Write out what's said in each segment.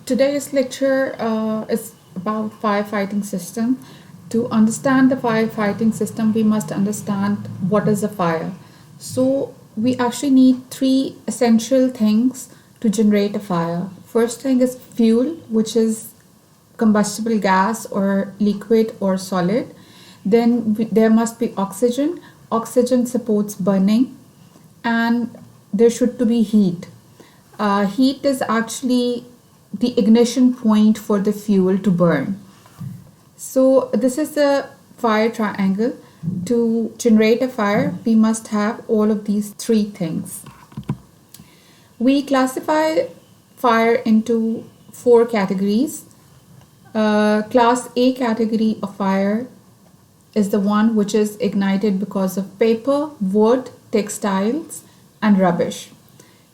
Today's lecture is about firefighting system. To understand the firefighting system, we must understand what is a fire. So we actually need three essential things to generate a fire. First thing is fuel, which is combustible gas or liquid or solid. Then there must be oxygen. Oxygen supports burning, and there should to be heat. Heat is actually the ignition point for the fuel to burn. So this is the fire triangle. To generate a fire, we must have all of these three things. We classify fire into four categories. Class A category of fire is the one which is ignited because of paper, wood, textiles, and rubbish.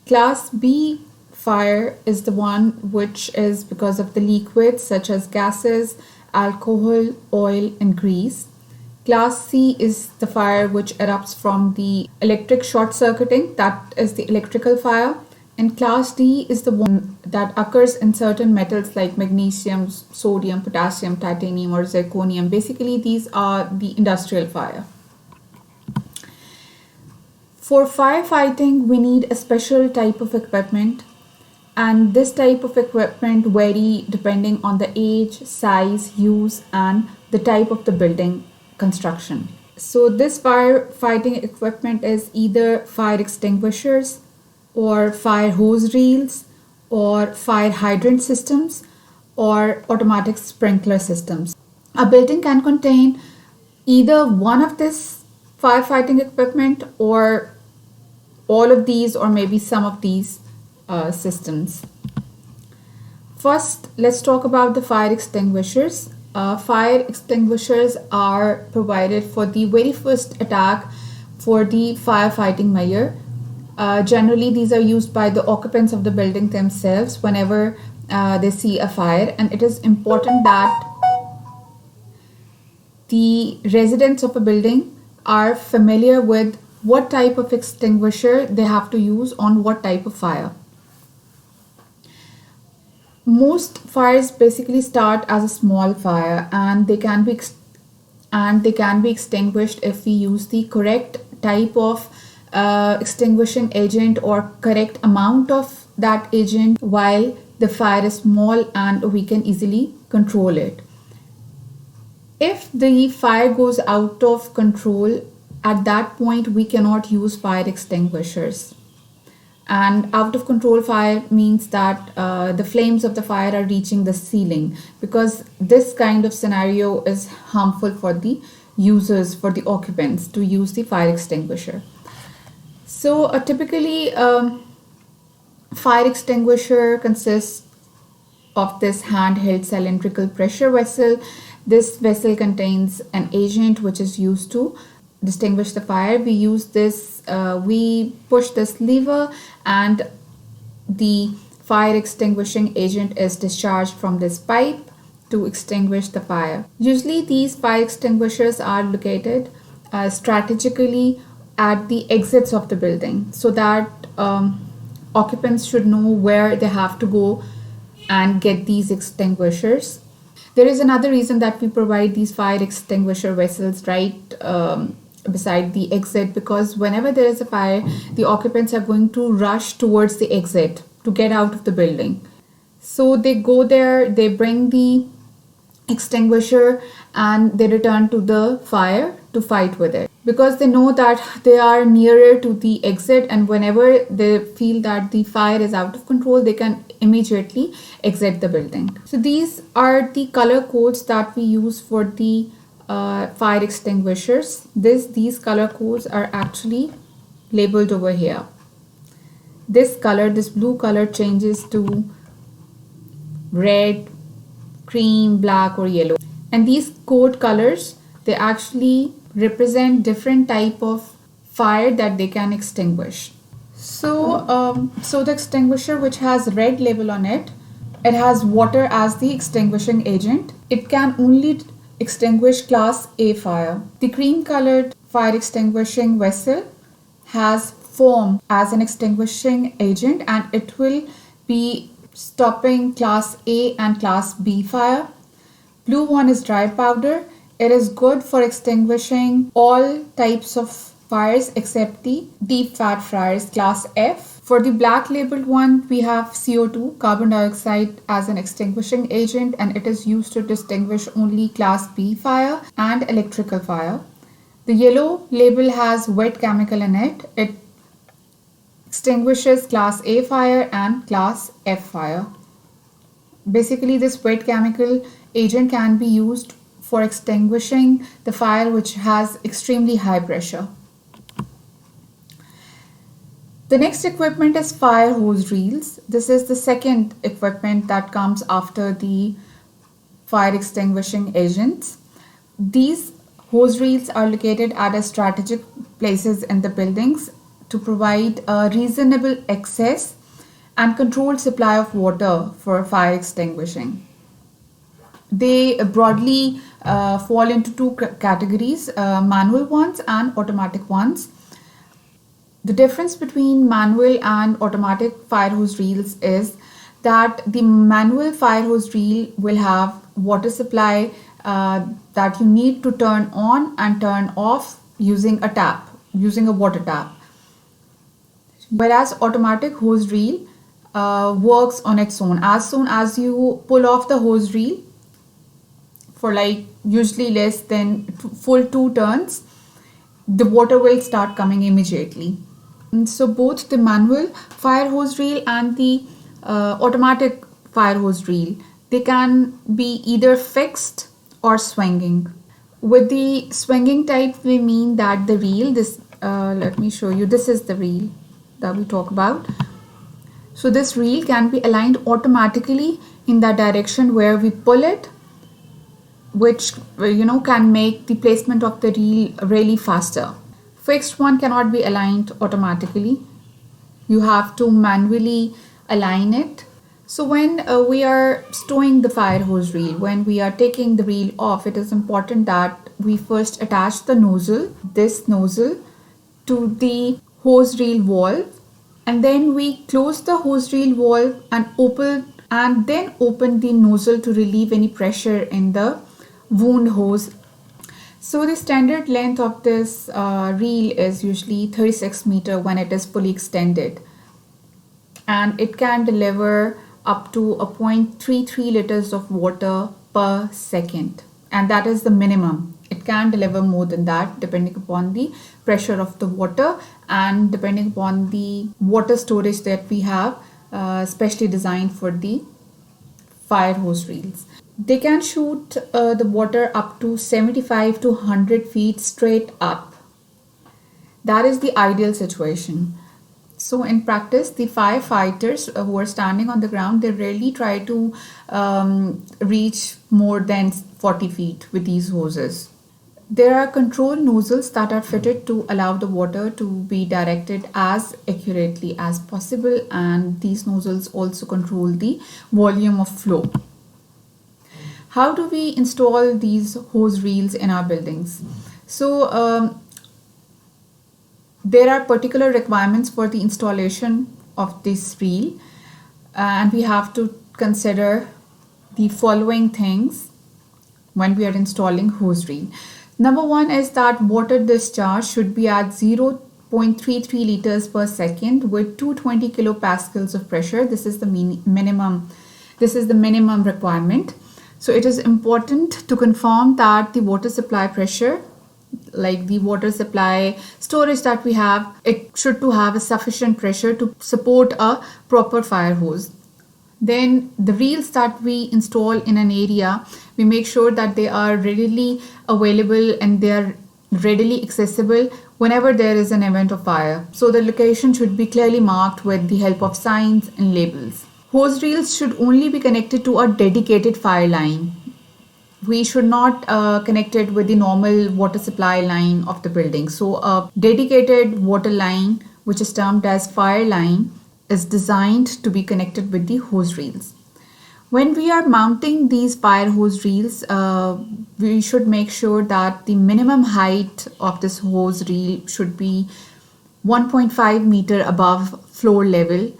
Class B fire is the one which is because of the liquids such as gases, alcohol, oil, and grease. Class C is the fire which erupts from the electric short circuiting, that is the electrical fire. And class D is the one that occurs in certain metals like magnesium, sodium, potassium, titanium, or zirconium. Basically, these are the industrial fire. For firefighting, we need a special type of equipment, and this type of equipment vary depending on the age, size, use, and the type of the building construction. So this firefighting equipment is either fire extinguishers or fire hose reels or fire hydrant systems or automatic sprinkler systems. A building can contain either one of this firefighting equipment or all of these or maybe some of these systems. First, let's talk about the fire extinguishers. Fire extinguishers are provided for the very first attack for the firefighting measure. Generally, these are used by the occupants of the building themselves whenever they see a fire, and it is important that the residents of a building are familiar with what type of extinguisher they have to use on what type of fire. Most fires basically start as a small fire, and they can be extinguished if we use the correct type of extinguishing agent or correct amount of that agent while the fire is small and we can easily control it. If the fire goes out of control, at that point we cannot use fire extinguishers. And out of control fire means that the flames of the fire are reaching the ceiling, because this kind of scenario is harmful for the users, for the occupants to use the fire extinguisher. So typically fire extinguisher consists of this handheld cylindrical pressure vessel. This vessel contains an agent which is used to distinguish the fire. We use this, we push this lever and the fire extinguishing agent is discharged from this pipe to extinguish the fire. Usually these fire extinguishers are located strategically at the exits of the building, so that occupants should know where they have to go and get these extinguishers. There is another reason that we provide these fire extinguisher vessels right beside the exit, because whenever there is a fire, the occupants are going to rush towards the exit to get out of the building. So they go there, they bring the extinguisher, and they return to the fire to fight with it, because they know that they are nearer to the exit, and whenever they feel that the fire is out of control, they can immediately exit the building. So these are the color codes that we use for the fire extinguishers. These color codes are actually labeled over here. This blue color changes to red, cream, black, or yellow. And these code colors, they actually represent different type of fire that they can extinguish. So the extinguisher which has red label on it, it has water as the extinguishing agent. It can only extinguish class A fire. The cream colored fire extinguishing vessel has foam as an extinguishing agent, and it will be stopping class A and class B fire. Blue one is dry powder. It is good for extinguishing all types of fires except the deep fat fires class F. For the black labeled one, we have CO2, carbon dioxide, as an extinguishing agent, and it is used to distinguish only class B fire and electrical fire. The yellow label has wet chemical in it. It extinguishes class A fire and class F fire. Basically, this wet chemical agent can be used for extinguishing the fire which has extremely high pressure. The next equipment is fire hose reels. This is the second equipment that comes after the fire extinguishing agents. These hose reels are located at a strategic places in the buildings to provide a reasonable access and controlled supply of water for fire extinguishing. They broadly fall into two categories, manual ones and automatic ones. The difference between manual and automatic fire hose reels is that the manual fire hose reel will have water supply that you need to turn on and turn off using a water tap. Whereas automatic hose reel works on its own. As soon as you pull off the hose reel for like usually less than full 2 turns, the water will start coming immediately. And so both the manual fire hose reel and the automatic fire hose reel, they can be either fixed or swinging. With the swinging type, we mean that the reel, let me show you, this is the reel that we talk about. So this reel can be aligned automatically in that direction where we pull it, which can make the placement of the reel really faster. Fixed one cannot be aligned automatically. You have to manually align it. So when we are stowing the fire hose reel, when we are taking the reel off, it is important that we first attach this nozzle to the hose reel valve, and then we close the hose reel valve and then open the nozzle to relieve any pressure in the wound hose. So the standard length of this reel is usually 36 meters when it is fully extended, and it can deliver up to 0.33 liters of water per second, and that is the minimum. It can deliver more than that depending upon the pressure of the water and depending upon the water storage that we have specially designed for the fire hose reels. They can shoot the water up to 75 to 100 feet straight up. That is the ideal situation. So in practice, the firefighters who are standing on the ground, they rarely try to reach more than 40 feet with these hoses. There are control nozzles that are fitted to allow the water to be directed as accurately as possible, and these nozzles also control the volume of flow. How do we install these hose reels in our buildings? So there are particular requirements for the installation of this reel, and we have to consider the following things when we are installing hose reel. Number one is that water discharge should be at 0.33 liters per second with 220 kilopascals of pressure. This is the minimum. This is the minimum requirement. So it is important to confirm that the water supply pressure, like the water supply storage that we have, it should to have a sufficient pressure to support a proper fire hose. Then the reels that we install in an area, we make sure that they are readily available and they are readily accessible whenever there is an event of fire. So the location should be clearly marked with the help of signs and labels. Hose reels should only be connected to a dedicated fire line. We should not connect it with the normal water supply line of the building. So a dedicated water line, which is termed as fire line, is designed to be connected with the hose reels. When we are mounting these fire hose reels, we should make sure that the minimum height of this hose reel should be 1.5 meter above floor level,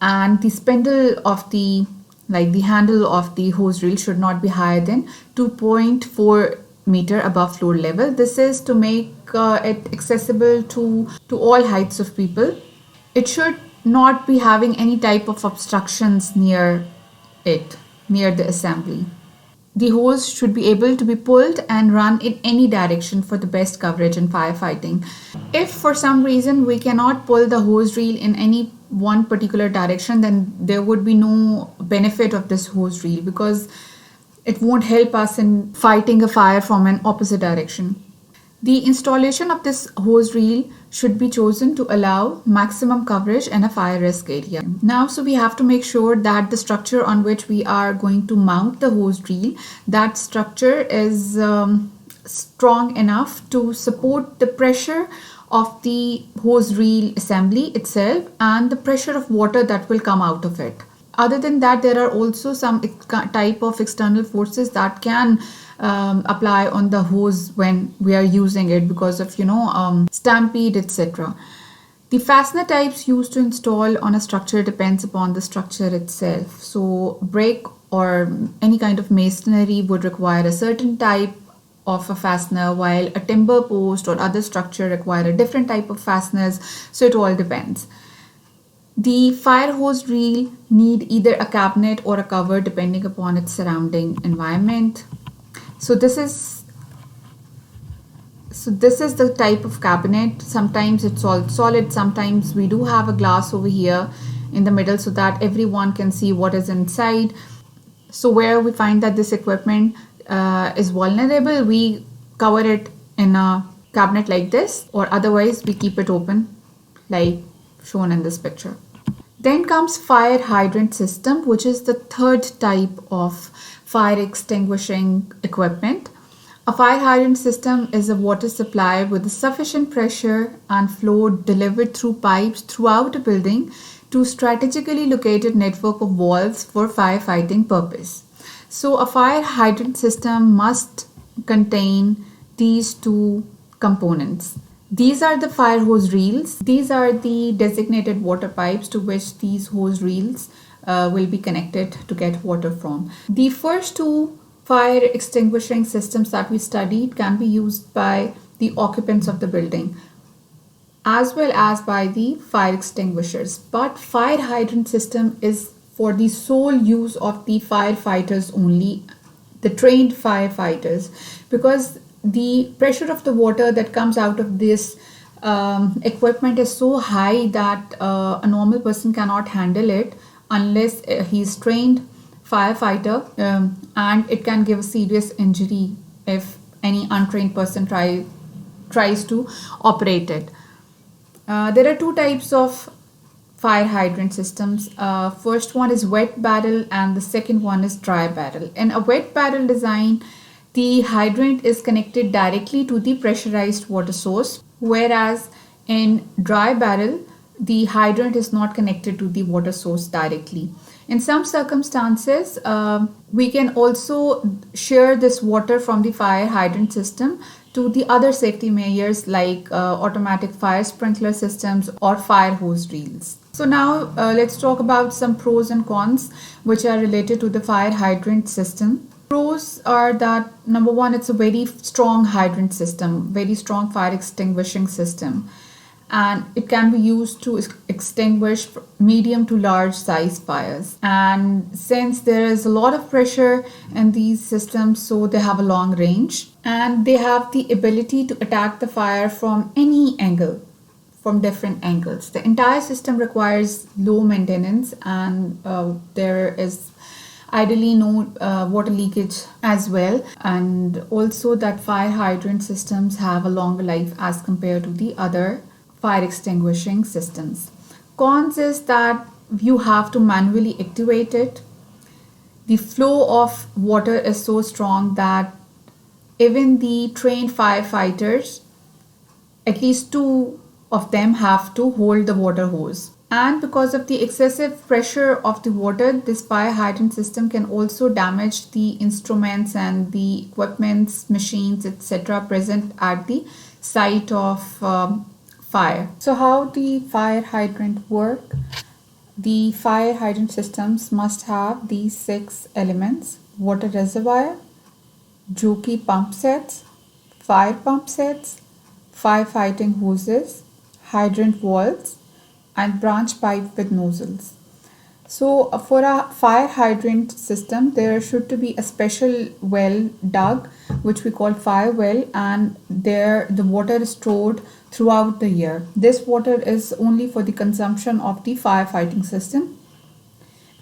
and the spindle of the like the handle of the hose reel should not be higher than 2.4 meter above floor level. This is to make it accessible to all heights of people. It should not be having any type of obstructions near it, near the assembly. The hose should be able to be pulled and run in any direction for the best coverage in firefighting. If for some reason we cannot pull the hose reel in any one particular direction, then there would be no benefit of this hose reel because it won't help us in fighting a fire from an opposite direction. The installation of this hose reel should be chosen to allow maximum coverage in a fire risk area. Now, so we have to make sure that the structure on which we are going to mount the hose reel, that structure is strong enough to support the pressure of the hose reel assembly itself and the pressure of water that will come out of it. Other than that, there are also some type of external forces that can apply on the hose when we are using it because of stampede, etc. The fastener types used to install on a structure depends upon the structure itself. So brick or any kind of masonry would require a certain type of a fastener, while a timber post or other structure require a different type of fasteners. So it all depends. The fire hose reel need either a cabinet or a cover depending upon its surrounding environment. So this is the type of cabinet. Sometimes it's all solid, sometimes we do have a glass over here in the middle so that everyone can see what is inside. So where we find that this equipment is vulnerable, we cover it in a cabinet like this, or otherwise we keep it open like shown in this picture. Then comes fire hydrant system, which is the third type of fire extinguishing equipment. A fire hydrant system is a water supply with sufficient pressure and flow delivered through pipes throughout a building to strategically located network of valves for firefighting purpose. So a fire hydrant system must contain these two components. These are the fire hose reels. These are the designated water pipes to which these hose reels will be connected to get water from. The first two fire extinguishing systems that we studied can be used by the occupants of the building as well as by the fire extinguishers. But fire hydrant system is for the sole use of the firefighters only, the trained firefighters, because the pressure of the water that comes out of this equipment is so high that a normal person cannot handle it unless he's trained firefighter, and it can give a serious injury if any untrained person tries to operate it. There are two types of fire hydrant systems. First one is wet barrel and the second one is dry barrel. In a wet barrel design, the hydrant is connected directly to the pressurized water source, whereas in dry barrel, the hydrant is not connected to the water source directly. In some circumstances, we can also share this water from the fire hydrant system to the other safety measures like automatic fire sprinkler systems or fire hose reels. So now let's talk about some pros and cons which are related to the fire hydrant system. Pros are that number one, it's a very strong hydrant system, very strong fire extinguishing system, and it can be used to extinguish medium to large size fires. And since there is a lot of pressure in these systems, so they have a long range and they have the ability to attack the fire from any angle, from different angles. The entire system requires low maintenance and there is ideally no water leakage as well, and also that fire hydrant systems have a longer life as compared to the other fire extinguishing systems. Cons is that you have to manually activate it. The flow of water is so strong that even the trained firefighters, at least two of them, have to hold the water hose. And because of the excessive pressure of the water, this fire hydrant system can also damage the instruments and the equipments, machines, etc. present at the site of fire. So how the fire hydrant work? The fire hydrant systems must have these 6 elements: water reservoir, jockey pump sets, fire pump sets, firefighting hoses, hydrant valves, and branch pipe with nozzles. So for a fire hydrant system, there should to be a special well dug, which we call fire well, and there the water is stored throughout the year. This water is only for the consumption of the firefighting system.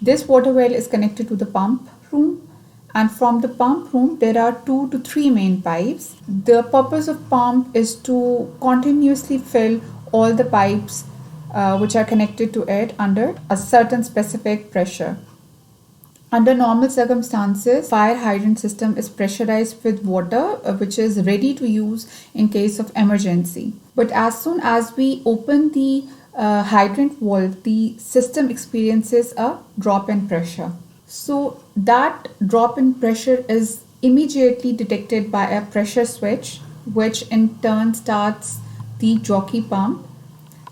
This water well is connected to the pump room, and from the pump room there are 2 to 3 main pipes. The purpose of pump is to continuously fill all the pipes which are connected to it under a certain specific pressure. Under normal circumstances, fire hydrant system is pressurized with water which is ready to use in case of emergency. But as soon as we open the hydrant valve, the system experiences a drop in pressure. So that drop in pressure is immediately detected by a pressure switch, which in turn starts the jockey pump.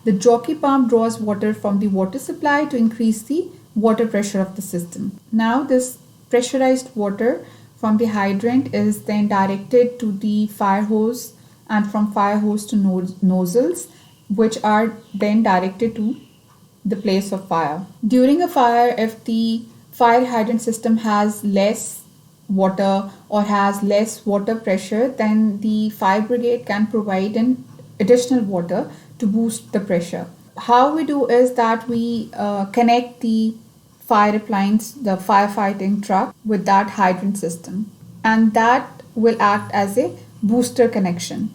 The jockey pump draws water from the water supply to increase the water pressure of the system. Now this pressurized water from the hydrant is then directed to the fire hose, and from fire hose to nozzles, which are then directed to the place of fire. During a fire, if the fire hydrant system has less water or has less water pressure, then the fire brigade can provide an additional water to boost the pressure. How we do is that we connect the fire appliance, the firefighting truck, with that hydrant system, and that will act as a booster connection.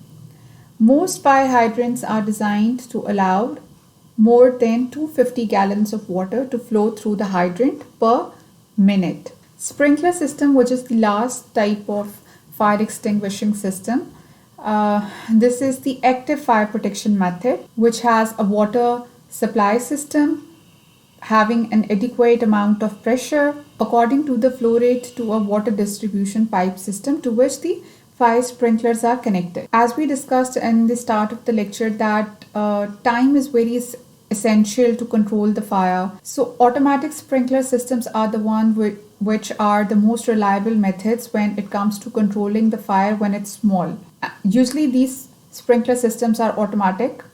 Most fire hydrants are designed to allow more than 250 gallons of water to flow through the hydrant per minute. Sprinkler system, which is the last type of fire extinguishing system, this is the active fire protection method, which has a water supply system having an adequate amount of pressure according to the flow rate to a water distribution pipe system to which the fire sprinklers are connected. As we discussed in the start of the lecture that time is very essential to control the fire. So automatic sprinkler systems are the one which are the most reliable methods when it comes to controlling the fire when it's small. Usually these sprinkler systems are automatic,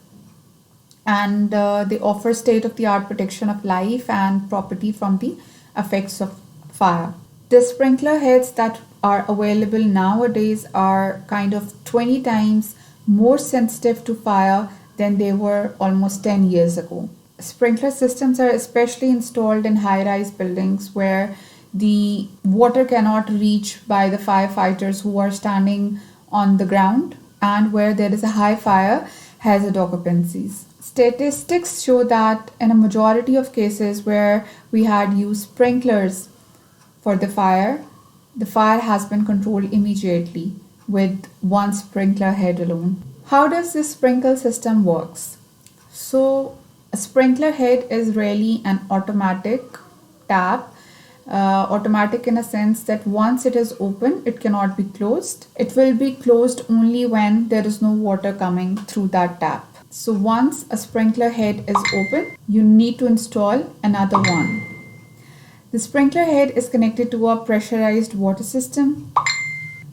and they offer state-of-the-art protection of life and property from the effects of fire. The sprinkler heads that are available nowadays are kind of 20 times more sensitive to fire than they were almost 10 years ago. Sprinkler systems are especially installed in high-rise buildings where the water cannot reach by the firefighters who are standing on the ground and where there is a high fire hazard occupancies. Statistics show that in a majority of cases where we had used sprinklers for the fire has been controlled immediately with one sprinkler head alone. How does this sprinkler system works? So a sprinkler head is really an automatic tap. Automatic in a sense that once it is open, it cannot be closed. It will be closed only when there is no water coming through that tap. So once a sprinkler head is open, you need to install another one. The sprinkler head is connected to a pressurized water system.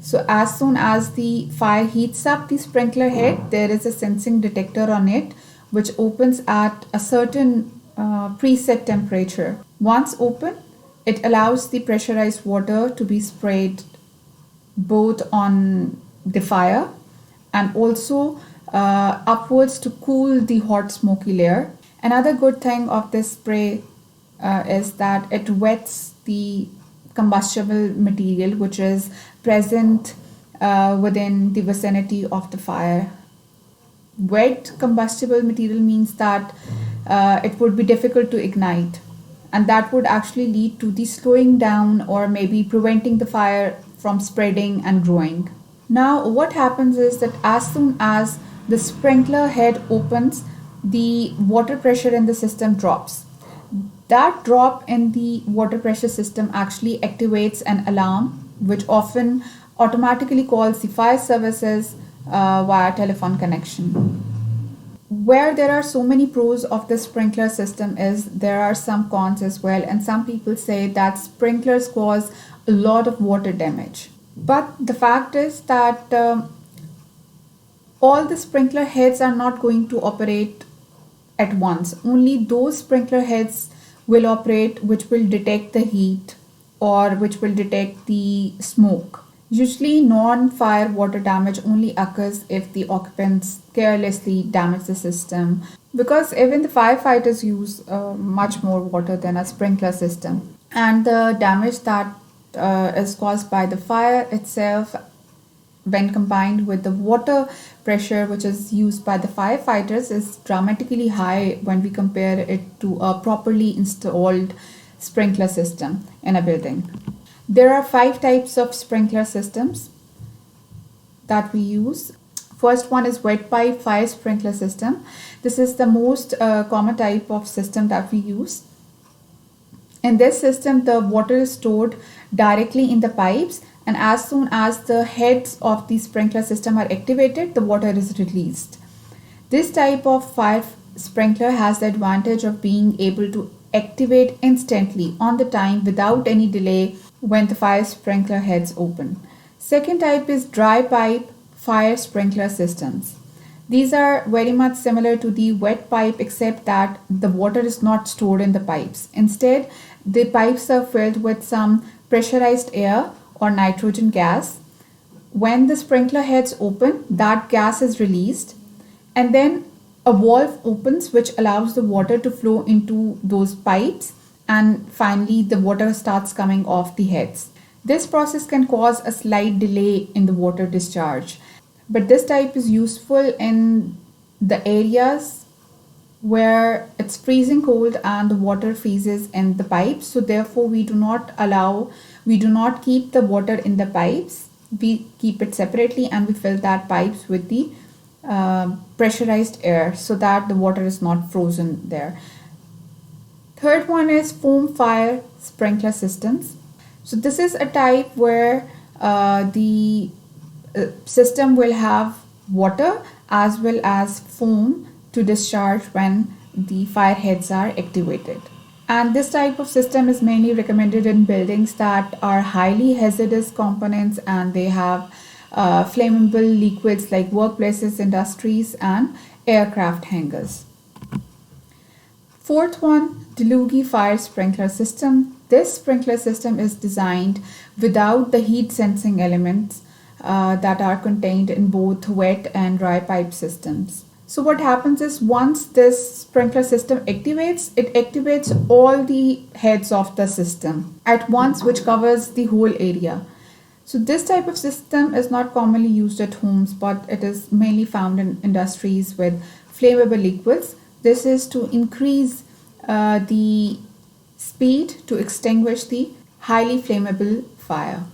So as soon as the fire heats up the sprinkler head, there is a sensing detector on it which opens at a certain preset temperature. Once open, it allows the pressurized water to be sprayed both on the fire and also upwards to cool the hot smoky layer. Another good thing of this spray is that it wets the combustible material which is present within the vicinity of the fire. Wet combustible material means that it would be difficult to ignite, and that would actually lead to the slowing down or maybe preventing the fire from spreading and growing. Now what happens is that as soon as the sprinkler head opens, the water pressure in the system drops. That drop in the water pressure system actually activates an alarm which often automatically calls the fire services via telephone connection. Where there are so many pros of the sprinkler system is there are some cons as well, and some people say that sprinklers cause a lot of water damage. But the fact is that all the sprinkler heads are not going to operate at once. Only those sprinkler heads will operate which will detect the heat or which will detect the smoke. Usually, non fire water damage only occurs if the occupants carelessly damage the system, because even the firefighters use much more water than a sprinkler system. And the damage that is caused by the fire itself, when combined with the water pressure which is used by the firefighters, is dramatically high when we compare it to a properly installed sprinkler system in a building. There are 5 types of sprinkler systems that we use. First one is wet pipe fire sprinkler system. This is the most common type of system that we use. In this system, the water is stored directly in the pipes, and as soon as the heads of the sprinkler system are activated, the water is released. This type of fire sprinkler has the advantage of being able to activate instantly on the time without any delay when the fire sprinkler heads open. Second type is dry pipe fire sprinkler systems. These are very much similar to the wet pipe, except that the water is not stored in the pipes. Instead, the pipes are filled with some pressurized air or nitrogen gas. When the sprinkler heads open, that gas is released, and then a valve opens which allows the water to flow into those pipes, and finally the water starts coming off the heads. This process can cause a slight delay in the water discharge, but this type is useful in the areas where it's freezing cold and the water freezes in the pipes. So therefore we do not keep the water in the pipes. We keep it separately and we fill that pipes with the pressurized air so that the water is not frozen there. Third one is foam fire sprinkler systems. So this is a type where the system will have water as well as foam to discharge when the fire heads are activated. And this type of system is mainly recommended in buildings that are highly hazardous components and they have flammable liquids like workplaces, industries, and aircraft hangars. Fourth one, deluge fire sprinkler system. This sprinkler system is designed without the heat sensing elements that are contained in both wet and dry pipe systems. So what happens is once this sprinkler system activates, it activates all the heads of the system at once, which covers the whole area. So this type of system is not commonly used at homes, but it is mainly found in industries with flammable liquids. This is to increase the speed to extinguish the highly flammable fire.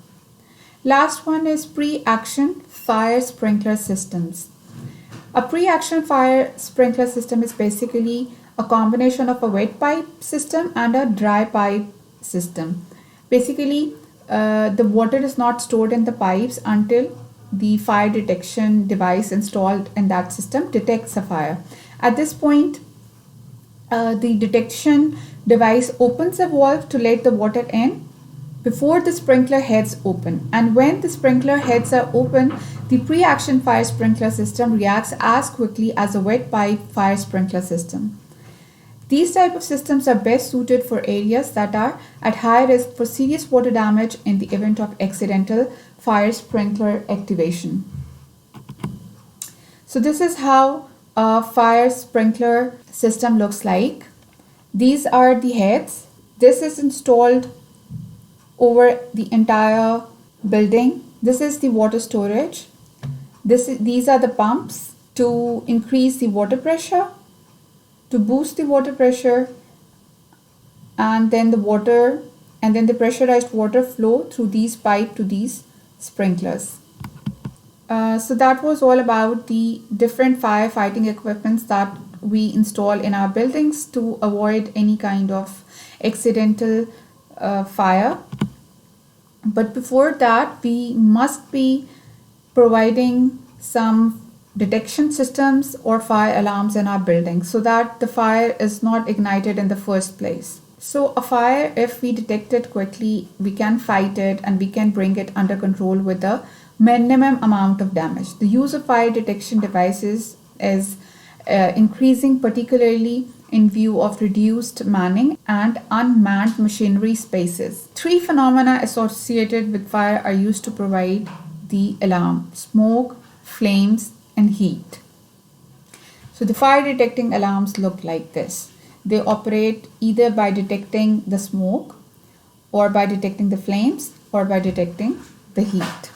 Last one is pre-action fire sprinkler systems. A pre-action fire sprinkler system is basically a combination of a wet pipe system and a dry pipe system. Basically, the water is not stored in the pipes until the fire detection device installed in that system detects a fire. At this point, the detection device opens a valve to let the water in before the sprinkler heads open, and when the sprinkler heads are open, the pre-action fire sprinkler system reacts as quickly as a wet pipe fire sprinkler system. These type of systems are best suited for areas that are at high risk for serious water damage in the event of accidental fire sprinkler activation. So this is how a fire sprinkler system looks like. These are the heads. This is installed over the entire building. This is the water storage. These are the pumps to increase the water pressure, to boost the water pressure, and then the pressurized water flow through these pipe to these sprinklers. So that was all about the different firefighting equipments that we install in our buildings to avoid any kind of accidental fire. But before that, we must be providing some detection systems or fire alarms in our building so that the fire is not ignited in the first place. So a fire, if we detect it quickly, we can fight it and we can bring it under control with a minimum amount of damage. The use of fire detection devices is increasing, particularly in view of reduced manning and unmanned machinery spaces. Three phenomena associated with fire are used to provide the alarm: smoke, flames, and heat. So the fire detecting alarms look like this. They operate either by detecting the smoke, or by detecting the flames, or by detecting the heat.